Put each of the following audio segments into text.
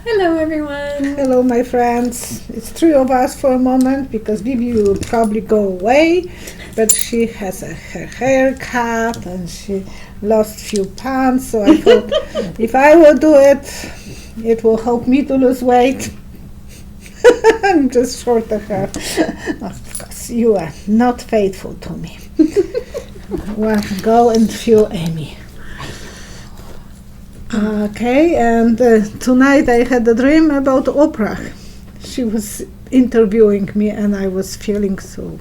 Hello, everyone. Hello, my friends. It's three of us for a moment because Vivi will probably go away, but she has her hair cut and she lost few pounds. So I thought if I will do it, it will help me to lose weight. I'm just short of her. Because you are not faithful to me. Well, go and feel Amy. Okay, and tonight I had a dream about Oprah. She was interviewing me and I was feeling so...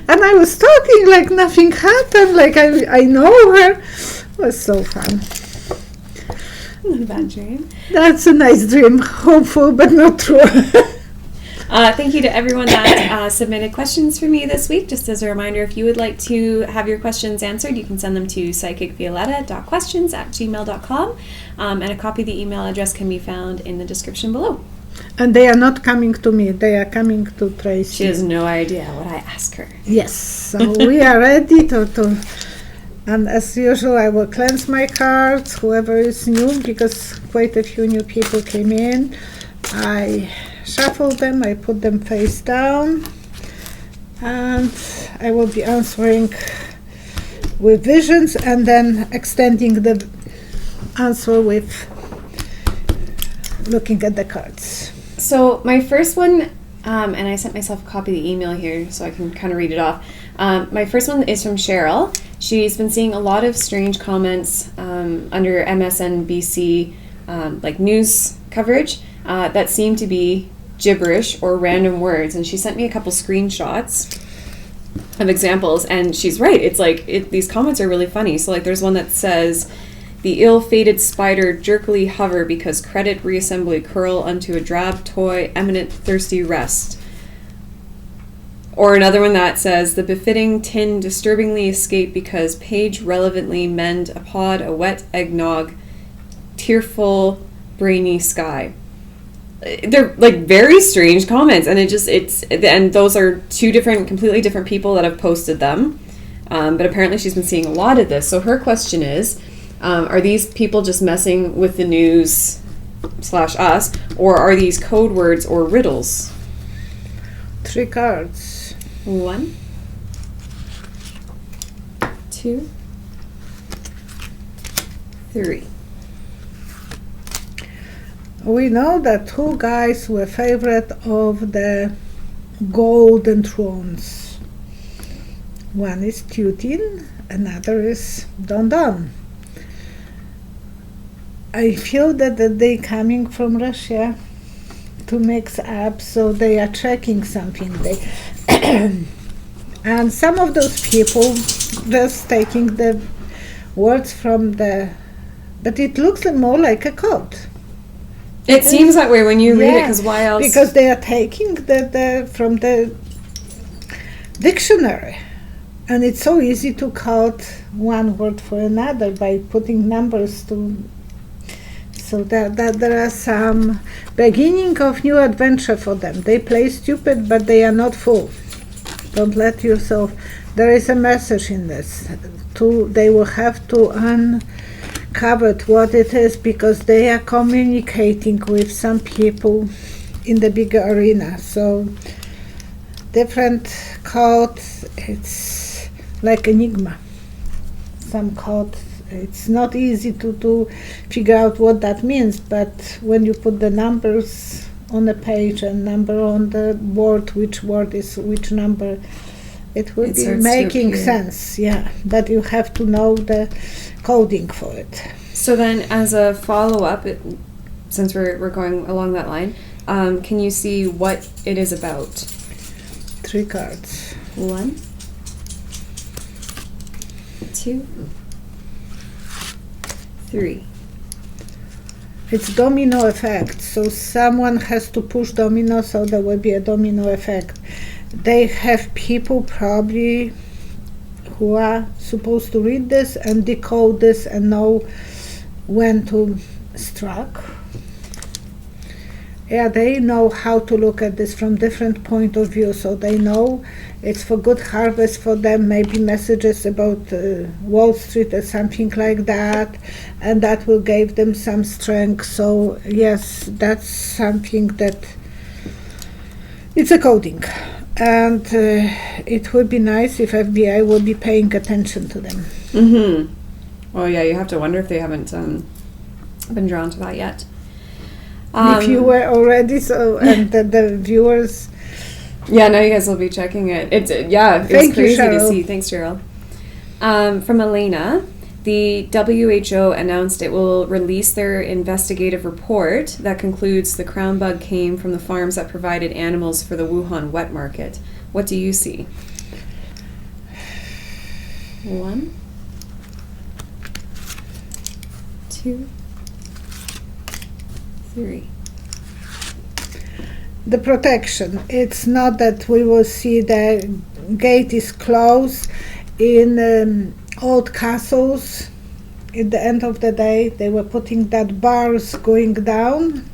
and I was talking like nothing happened, like I know her. It was so fun. Not a bad dream. That's a nice dream, hopeful but not true. Thank you to everyone that submitted questions for me this week. Just as a reminder, if you would like to have your questions answered, you can send them to psychicvioletta.questions@gmail.com, and a copy of the email address can be found in the description below. And they are not coming to me, they are coming to Tracy. She has no idea what I ask her. Yes, so we are ready to and as usual I will cleanse my cards, whoever is new, because quite a few new people came in. I shuffle them, I put them face down, and I will be answering with visions and then extending the answer with looking at the cards. So my first one, and I sent myself a copy of the email here so I can kind of read it off. My first one is from Cheryl. She's been seeing a lot of strange comments under MSNBC like news coverage that seem to be gibberish or random words, and she sent me a couple screenshots of examples, and she's right. It's like these comments are really funny. So like there's one that says, "The ill-fated spider jerkily hover because credit reassembly curl unto a drab toy eminent thirsty rest." Or another one that says, "The befitting tin disturbingly escape because page relevantly mend a pod a wet eggnog tearful brainy sky." They're like very strange comments, and and those are two completely different people that have posted them, but apparently she's been seeing a lot of this. So her question is, are these people just messing with the news / us, or are these code words or riddles? 3 cards. 1, 2, 3. We know that 2 guys were favorite of the golden thrones. One is Tutin, another is Don Don. I feel that they coming from Russia to mix up, so they are checking something. And some of those people just taking the words from but it looks more like a code. It seems that way when you read it, because why else? Because they are taking from the dictionary, and it's so easy to code one word for another by putting numbers to. So that there are some beginning of new adventure for them. They play stupid, but they are not fool. Don't let yourself. There is a message in this. They will have to uncover what it is, because they are communicating with some people in the bigger arena. So different codes. It's like enigma. Some codes. It's not easy to figure out what that means, but when you put the numbers on the page and number on the board, which word is which number, it will be making sense, yeah. But you have to know the coding for it. So then, as a follow-up, since we're going along that line, can you see what it is about? 3 cards. 1, 2, 3. It's domino effect, so someone has to push domino, so there will be a domino effect. They have people probably who are supposed to read this and decode this and know when to strike. they know how to look at this from different point of view. So they know it's for good harvest for them, maybe messages about Wall Street or something like that, and that will give them some strength. So yes, that's something that it's a coding, and it would be nice if FBI would be paying attention to them. Mm-hmm. Well, yeah, you have to wonder if they haven't been drawn to that yet. If you were already, so and the viewers. Yeah, now you guys will be checking it. It's crazy to see. Thanks, Cheryl. From Elena, the WHO announced it will release their investigative report that concludes the crown bug came from the farms that provided animals for the Wuhan wet market. What do you see? 1, 2, 3. The protection. It's not that we will see the gate is closed in old castles. At the end of the day, they were putting that bars going down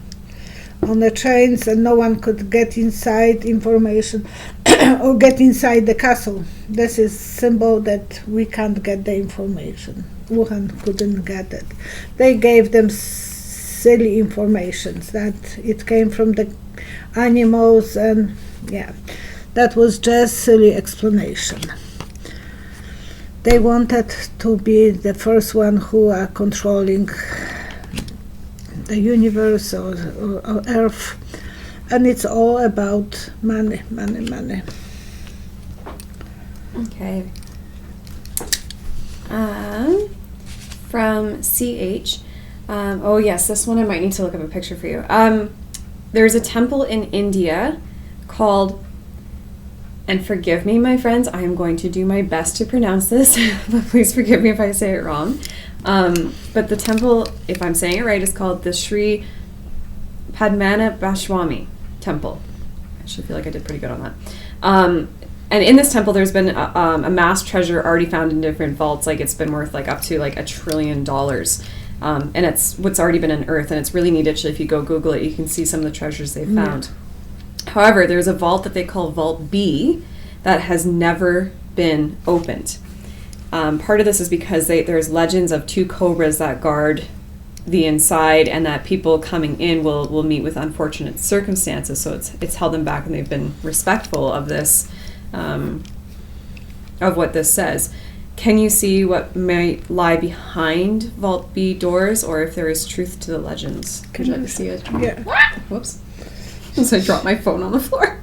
on the trains, and no one could get inside information or get inside the castle. This is symbol that we can't get the information. Wuhan couldn't get it. They gave them silly information that it came from the animals, and that was just silly explanation. They wanted to be the first one who are controlling the universe or Earth, and it's all about money. Okay. From CH. Oh yes, this one I might need to look up a picture for you. There's a temple in India called, and forgive me, my friends, I am going to do my best to pronounce this, but please forgive me if I say it wrong. But the temple, if I'm saying it right, is called the Sri Padmana Bashwami Temple. I should feel like I did pretty good on that. And in this temple, there's been a mass treasure already found in different vaults. Like it's been worth like up to like $1 trillion. And it's what's already been unearthed, and it's really neat. Actually, if you go Google it, you can see some of the treasures they've found. However, there's a vault that they call Vault B that has never been opened. Part of this is because there's legends of 2 cobras that guard the inside, and that people coming in will meet with unfortunate circumstances. So it's held them back, and they've been respectful of this, of what this says. Can you see what might lie behind Vault B doors, or if there is truth to the legends? Could you like to see it? Yeah. Whoops. So I dropped my phone on the floor.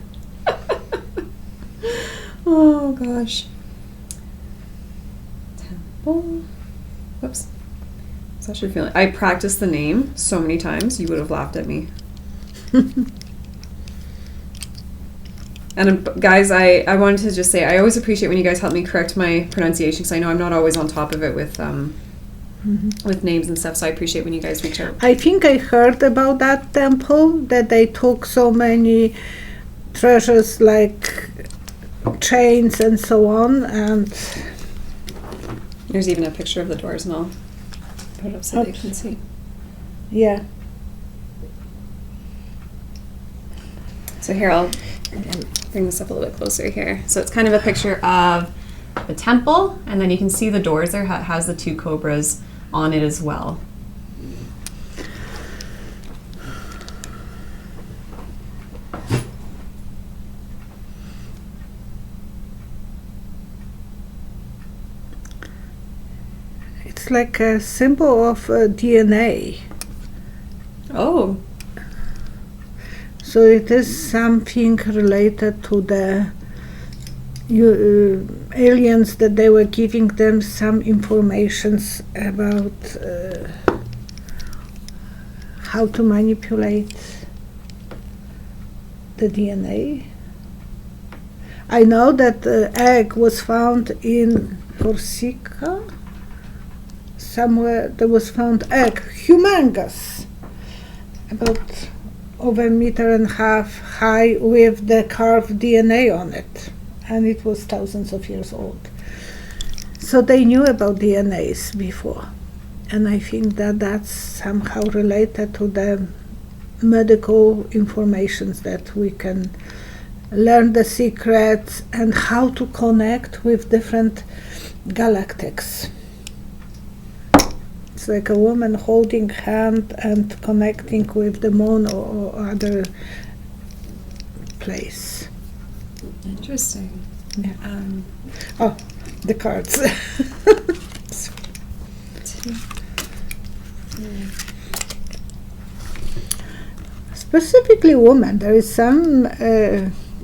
Oh, gosh. Temple. Whoops. So I should feel it. I practiced the name so many times, you would have laughed at me. And guys, I wanted to just say, I always appreciate when you guys help me correct my pronunciation, because I know I'm not always on top of it with names and stuff, so I appreciate when you guys reach out. I think I heard about that temple, that they took so many treasures like chains and so on, and there's even a picture of the doors, and I'll put it up so they can see. Yeah. So here, I'll bring this up a little bit closer here. So it's kind of a picture of the temple, and then you can see the doors there has the 2 cobras on it as well. It's like a symbol of DNA. Oh. So it is something related to the aliens, that they were giving them some informations about how to manipulate the DNA. I know that the egg was found in Corsica. Somewhere there was found egg, humongous, about over 1.5 meters high, with the carved DNA on it, and it was thousands of years old. So they knew about DNAs before, and I think that that's somehow related to the medical informations that we can learn the secrets and how to connect with different galactics. It's like a woman holding hand and connecting with the moon or other place. Interesting. Yeah. The cards. 2, 3. Specifically woman, there is some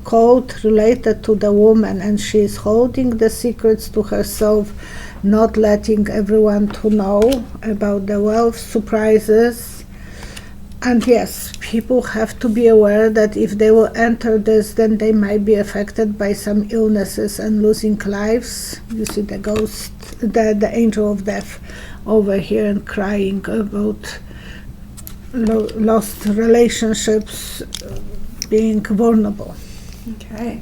code related to the woman, and she is holding the secrets to herself, not letting everyone to know about the wealth surprises. And yes, people have to be aware that if they will enter this, then they might be affected by some illnesses and losing lives. You see the ghost, the angel of death over here and crying about lost relationships, being vulnerable. Okay.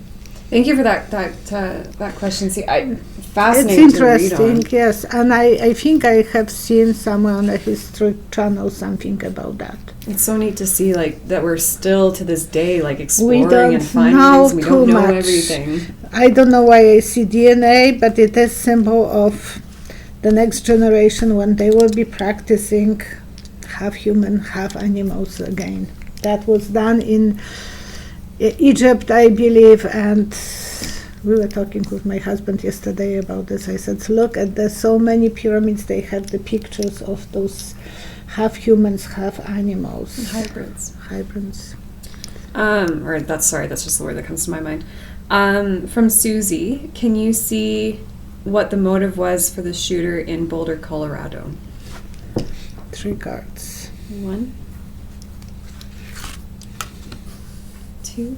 Thank you for that question. See, fascinating. It's interesting, to read on. yes, and I think I have seen somewhere on the History Channel something about that. It's so neat to see that we're still to this day exploring We don't and finding know things. We too don't know much. everything. I don't know why I see DNA, but it is symbol of the next generation when they will be practicing half human, half animals again. That was done in Egypt, I believe, and we were talking with my husband yesterday about this. I said, look at so many pyramids, they have the pictures of those half humans, half animals. And hybrids. That's just the word that comes to my mind. From Susie, can you see what the motive was for the shooter in Boulder, Colorado? 3 cards. 1, 2,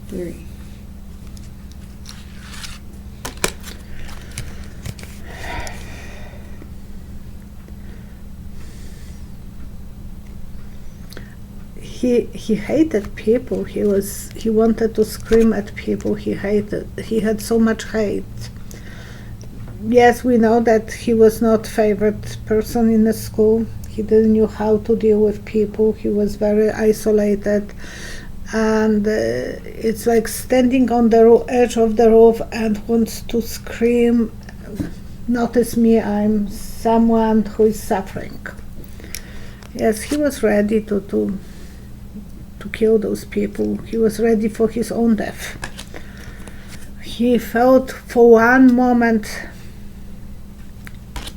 3. He hated people. He wanted to scream at people. He had so much hate. Yes, we know that he was not favorite person in the school. He didn't know how to deal with people. He was very isolated, and it's like standing on the edge of the roof and wants to scream, "Notice me! I'm someone who is suffering." Yes, he was ready to kill those people. He was ready for his own death. He felt for one moment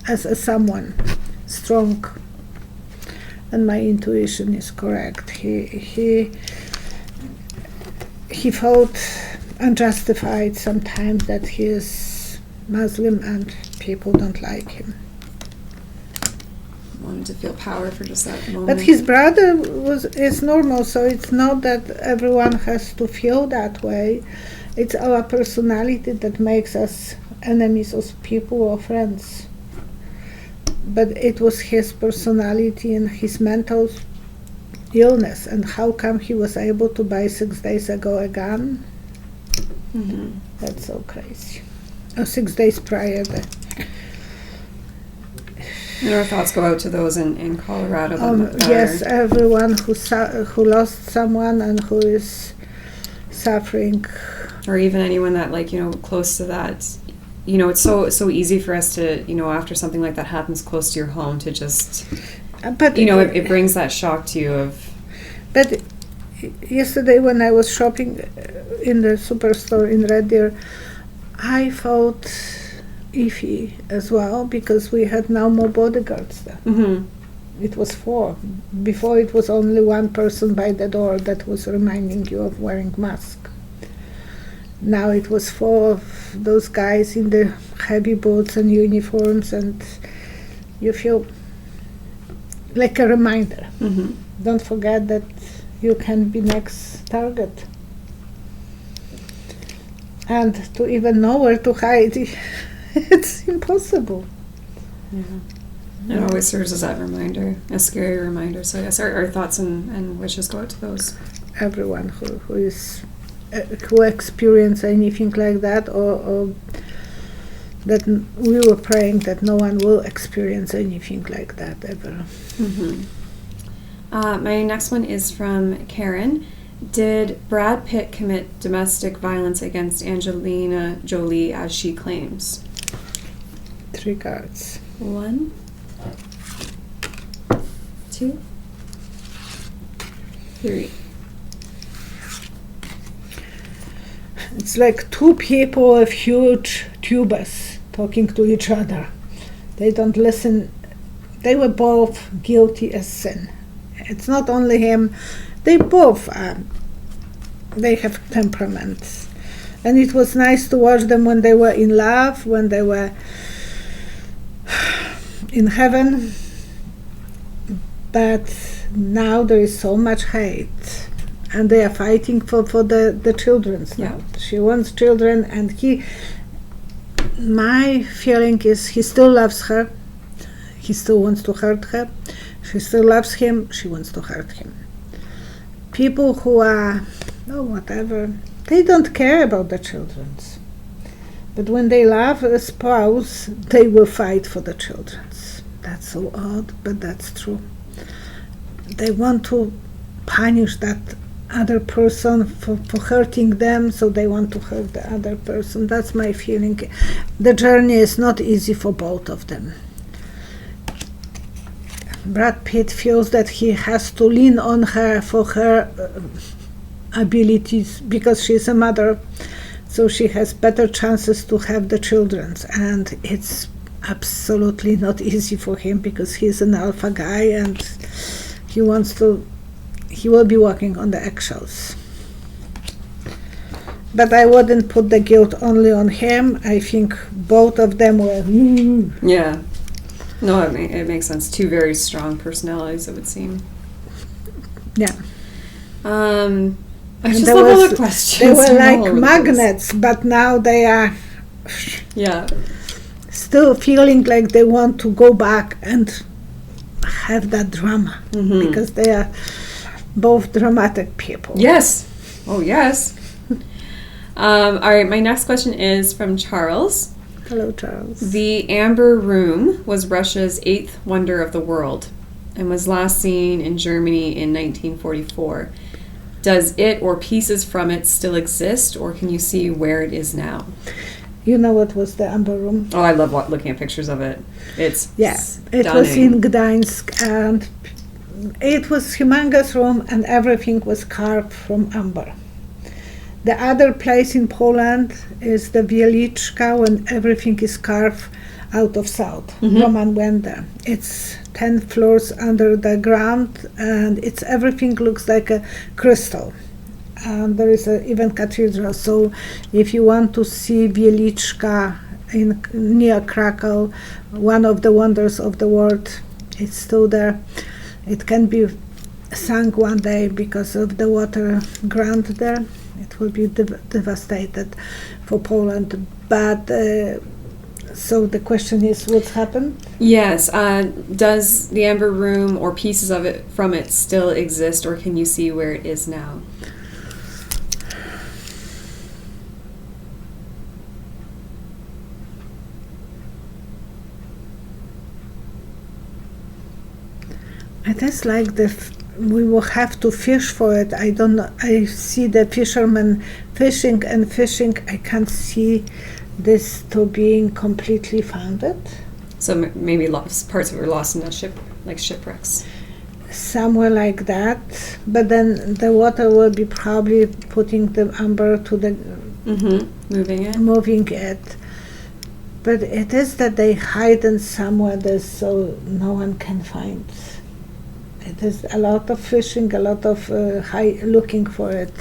as a someone strong, and my intuition is correct. He felt unjustified sometimes that he is Muslim and people don't like him. Wanted to feel power for just that moment. But his brother is normal, so it's not that everyone has to feel that way. It's our personality that makes us enemies of people or friends. But it was his personality and his mental illness, and how come he was able to buy 6 days ago a gun? Mm-hmm. That's so crazy. 6 days prior. And our thoughts go out to those in Colorado. Yes, everyone who lost someone and who is suffering. Or even anyone that, close to that. It's so easy for us to, after something like that happens close to your home, to just, it brings that shock to you But yesterday when I was shopping in the superstore in Red Deer, I felt iffy as well, because we had now more bodyguards there. Mm-hmm. It was 4. Before it was only one person by the door that was reminding you of wearing mask. Now it was 4 of those guys in the heavy boots and uniforms, and you feel like a reminder. Mm-hmm. Don't forget that you can be next target. And to even know where to hide, it's impossible. Yeah. It always serves as that reminder, a scary reminder. So yes, our thoughts and wishes go out to those. Everyone who experience anything like that, or that we were praying that no one will experience anything like that ever. Mm-hmm. My next one is from Karen. Did Brad Pitt commit domestic violence against Angelina Jolie as she claims? 3 cards. 1, 2, 3. It's like 2 people with huge tubas talking to each other. They don't listen. They were both guilty as sin. It's not only him. They both they have temperaments. And it was nice to watch them when they were in love, when they were in heaven. But now there is so much hate. And they are fighting for the children's now. Yeah. She wants children, and my feeling is he still loves her. He still wants to hurt her. She still loves him. She wants to hurt him. People who are, whatever, they don't care about the children. But when they love a spouse, they will fight for the children. That's so odd, but that's true. They want to punish that other person for hurting them, so they want to hurt the other person. That's my feeling. The journey is not easy for both of them. Brad Pitt feels that he has to lean on her for her abilities because she's a mother, so she has better chances to have the children, and it's absolutely not easy for him because he's an alpha guy and he will be walking on the eggshells. But I wouldn't put the guilt only on him. I think both of them were Yeah. No, it makes sense. 2 very strong personalities, it would seem. Yeah. I just love all the questions. They were like magnets, but now they are still feeling like they want to go back and have that drama because they are both dramatic people. Yes. Oh, yes. All right, my next question is from Charles. Hello, Charles. The Amber Room was Russia's 8th wonder of the world and was last seen in Germany in 1944. Does it or pieces from it still exist, or can you see where it is now? You know what was the Amber Room? Oh, I love looking at pictures of it. It's it was in Gdańsk, and it was humongous room, and everything was carved from amber. The other place in Poland is the Wieliczka, when everything is carved out of salt. Roman went there. It's 10 floors under the ground, and everything looks like a crystal. And there is even cathedral. So if you want to see Wieliczka near Krakow, one of the wonders of the world, it's still there. It can be sunk one day because of the water ground there. It will be devastated for Poland. But so the question is, what's happened? Yes. Does the Amber Room or pieces of it from it still exist, or can you see where it is now? It is like we will have to fish for it. I don't know. I see the fishermen fishing and fishing. I can't see this to being completely founded. So maybe parts of it were lost in a ship, like shipwrecks. Somewhere like that. But then the water will be probably putting the amber to the moving it. But it is that they hide in somewhere there so no one can find. It is a lot of fishing, a lot of looking for it.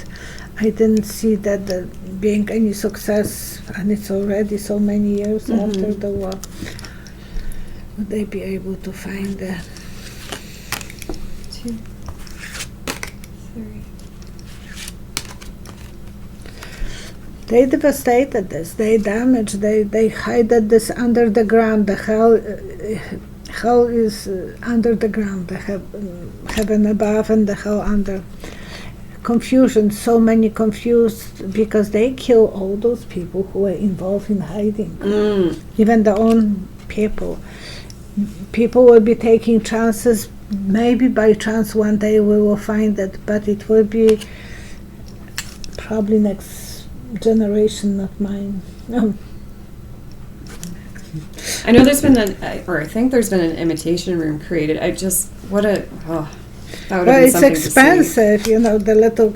I didn't see that being any success, and it's already so many years after the war. Would they be able to find the 2, 3. They devastated this. They damaged. They hid this under the ground. The hell is under the ground. They have heaven above and the hell under. Confusion. So many confused because they kill all those people who were involved in hiding. Even their own people. People will be taking chances maybe by chance one day we will find it, but it will be probably next generation, not mine. I know there's been I think there's been an imitation room created. That would have Well, been it's something expensive, the little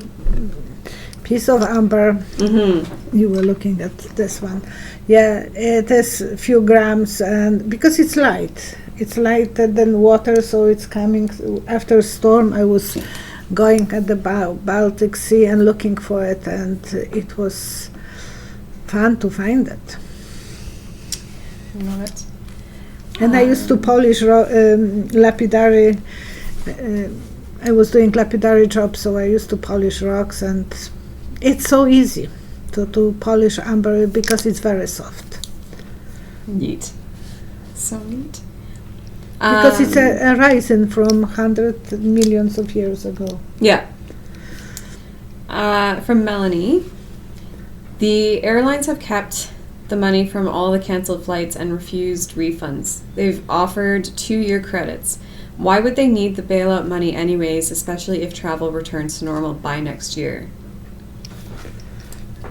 piece of amber. Mm-hmm. You were looking at this one. Yeah, it is a few grams, and because it's light. It's lighter than water, so it's coming after a storm. I was going at the Baltic Sea and looking for it, and it was fun to find it. Love it. And I used to polish lapidary. I was doing lapidary jobs, so I used to polish rocks, and it's so easy to polish amber because it's very soft. Neat. So neat. Because it's a rising from 100 millions of years ago. Yeah. From Melanie, the airlines have kept the money from all the canceled flights and refused refunds. They've offered 2-year credits. Why would they need the bailout money anyways, especially if travel returns to normal by next year?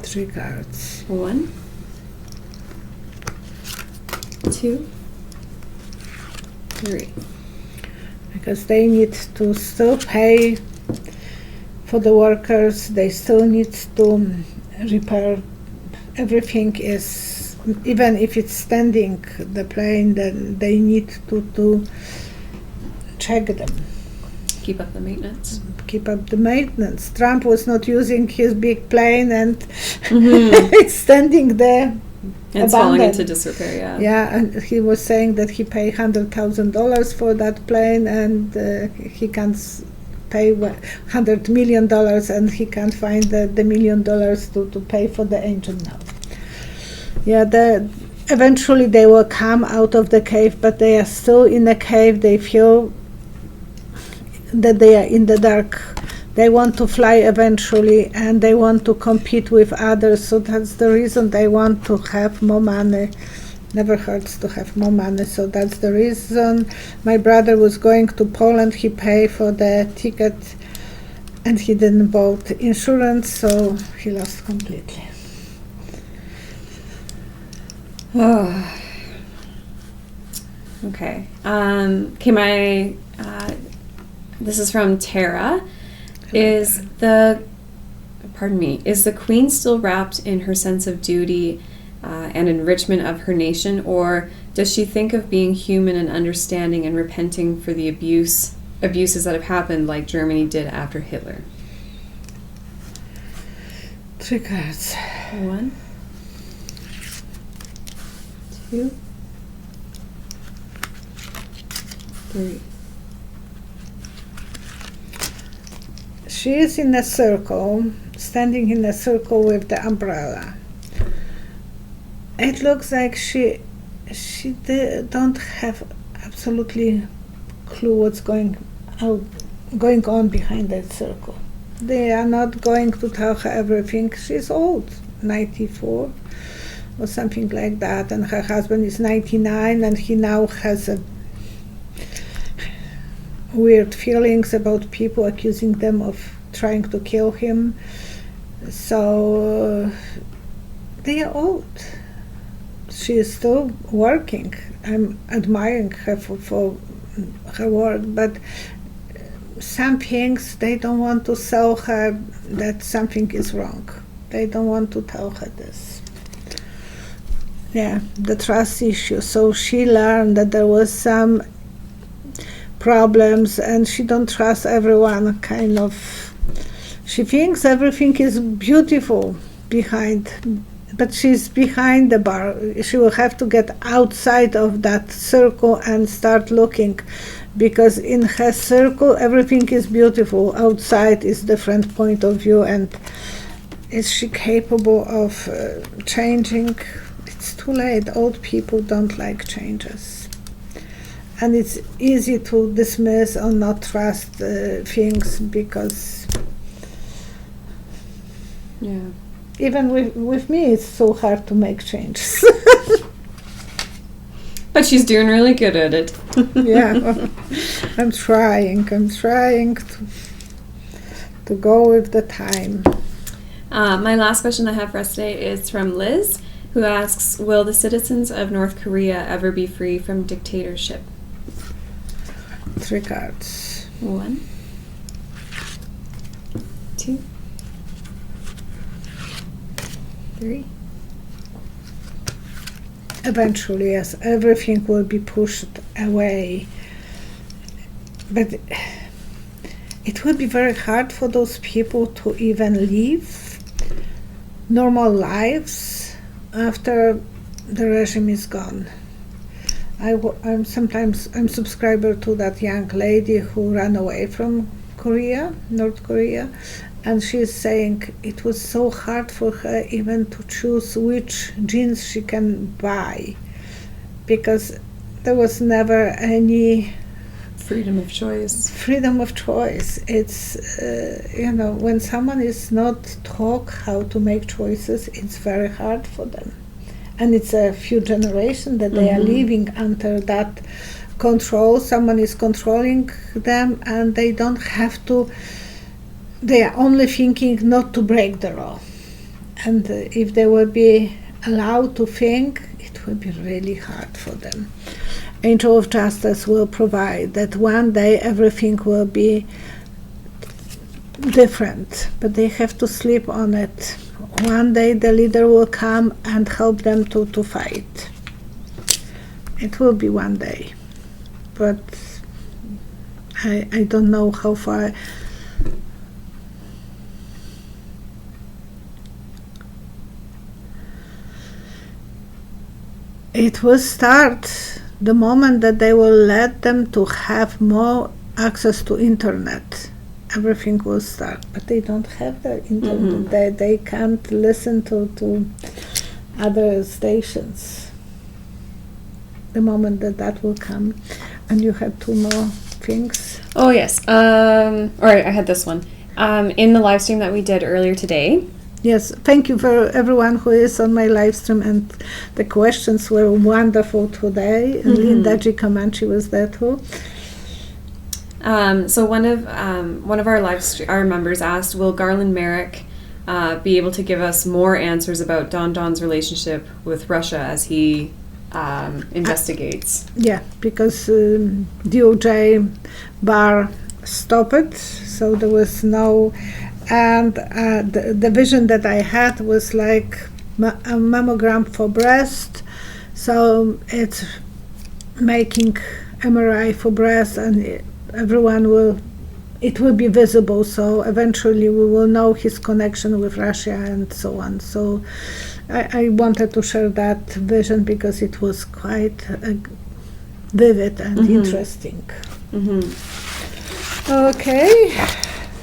3 cards. 1, 2, 3. Because they need to still pay for the workers, they still need to repair. Everything is, even if it's standing, the plane, then they need to check them. Keep up the maintenance. Keep up the maintenance. Trump was not using his big plane, and Mm-hmm. it's standing there. It's falling abandoned. into disrepair, yeah. Yeah, and he was saying that he paid $100,000 for that plane, and he can't pay $100 million, and he can't find the $1 million to pay for the engine now. Yeah, eventually they will come out of the cave, but they are still in the cave. They feel that they are in the dark. They want to fly eventually, and they want to compete with others, so that's the reason they want to have more money. Never hurts to have more money, so that's the reason. My brother was going to Poland. He paid for the ticket, and he didn't bought insurance, so he lost completely. Oh. Okay. This is from Tara. Is the Queen still wrapped in her sense of duty and enrichment of her nation, or does she think of being human and understanding and repenting for the abuses that have happened, like Germany did after Hitler? 3 cards. 1, 2, 3. She is in a circle, standing in a circle with the umbrella. It looks like she don't have absolutely clue what's going on behind that circle. They are not going to tell her everything. She's old, 94 or something like that, and her husband is 99, and he now has weird feelings about people accusing them of trying to kill him. So they are old. She is still working. I'm admiring her for her work, but some things they don't want to tell her that something is wrong. They don't want to tell her this. Yeah, the trust issue. So she learned that there was some problems, and she don't trust everyone, kind of. She thinks everything is beautiful behind, but she's behind the bar. She will have to get outside of that circle and start looking, because in her circle everything is beautiful. Outside is different point of view, and is she capable of changing? It's too late. Old people don't like changes. And it's easy to dismiss or not trust things, because even with me it's so hard to make changes. But she's doing really good at it. Yeah, I'm trying to go with the time. My last question I have for us today is from Liz, who asks, will the citizens of North Korea ever be free from dictatorship? 3 cards. 1, 2, 3. Eventually, yes, everything will be pushed away. But it will be very hard for those people to even live normal lives after the regime is gone. I'm subscriber to that young lady who ran away from North Korea, and she's saying it was so hard for her even to choose which jeans she can buy, because there was never any freedom of choice. It's when someone is not taught how to make choices, it's very hard for them. And it's a few generations that they are living under that control. Someone is controlling them, and they don't have to. They are only thinking not to break the law. And if they will be allowed to think, it will be really hard for them. Angel of Justice will provide that one day everything will be different, but they have to sleep on it. One day the leader will come and help them to fight. It will be one day, but I don't know how far. It will start the moment that they will let them to have more access to internet. Everything will start, but they don't have the internet. They can't listen to other stations. The moment that will come. And you had 2 more things. Oh yes. All right, I had this one. In the live stream that we did earlier today. Yes, thank you for everyone who is on my live stream, and the questions were wonderful today. And Linda G. Comanche was there too. So one of our members asked, will Garland Merrick be able to give us more answers about Don's relationship with Russia as he investigates? Yeah, because DOJ bar stopped it, so there was no. And the vision that I had was like a mammogram for breast, so it's making MRI for breast, and it will be visible, so eventually we will know his connection with Russia and so on. So I wanted to share that vision because it was quite vivid and interesting. Okay.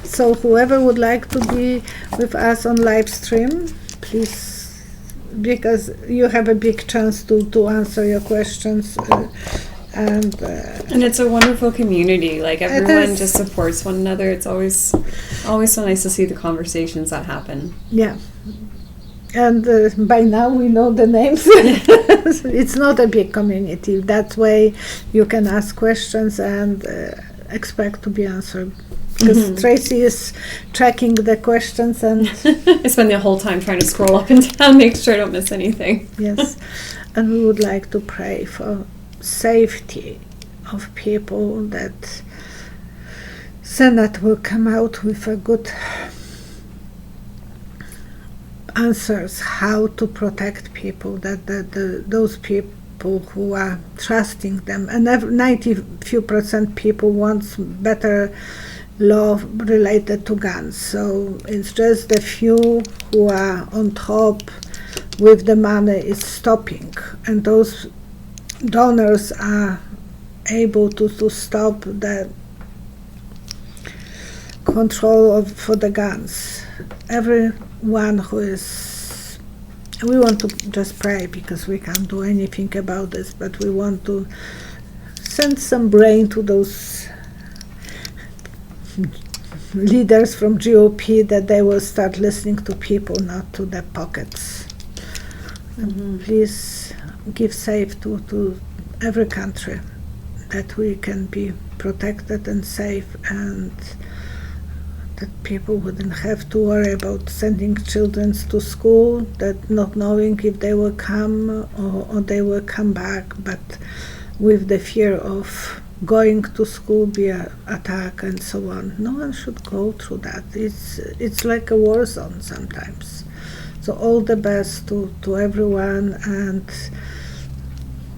So whoever would like to be with us on live stream, please, because you have a big chance to answer your questions. And it's a wonderful community. Like, everyone just supports one another. It's always so nice to see the conversations that happen. Yeah. And by now we know the names. It's not a big community. That way you can ask questions and expect to be answered. Because Tracy is tracking the questions, and I spend the whole time trying to scroll up and down, make sure I don't miss anything. Yes, and we would like to pray for safety of people, that Senate will come out with a good answers how to protect people, that those people who are trusting them, and 90% people wants better law related to guns. So it's just the few who are on top with the money is stopping, and those donors are able to stop the control for the guns. Everyone who is, we want to just pray because we can't do anything about this, but we want to send some brain to those leaders from GOP, that they will start listening to people, not to their pockets. And please give safe to every country, that we can be protected and safe, and that people wouldn't have to worry about sending children to school, that not knowing if they will come or they will come back, but with the fear of going to school be attacked and so on. No one should go through that. It's like a war zone sometimes. So all the best to everyone, and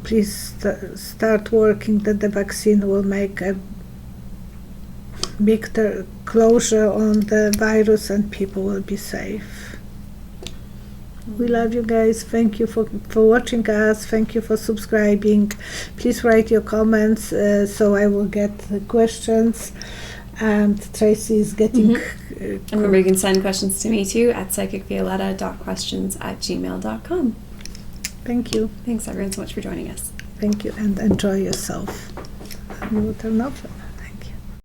please start working that the vaccine will make a big closure on the virus and people will be safe. We love you guys. Thank you for watching us. Thank you for subscribing. Please write your comments so I will get the questions. And Tracy is getting... And remember, you can send questions to me too at psychicvioletta.questions@gmail.com. Thank you. Thanks everyone so much for joining us. Thank you, and enjoy yourself. And we'll turn off.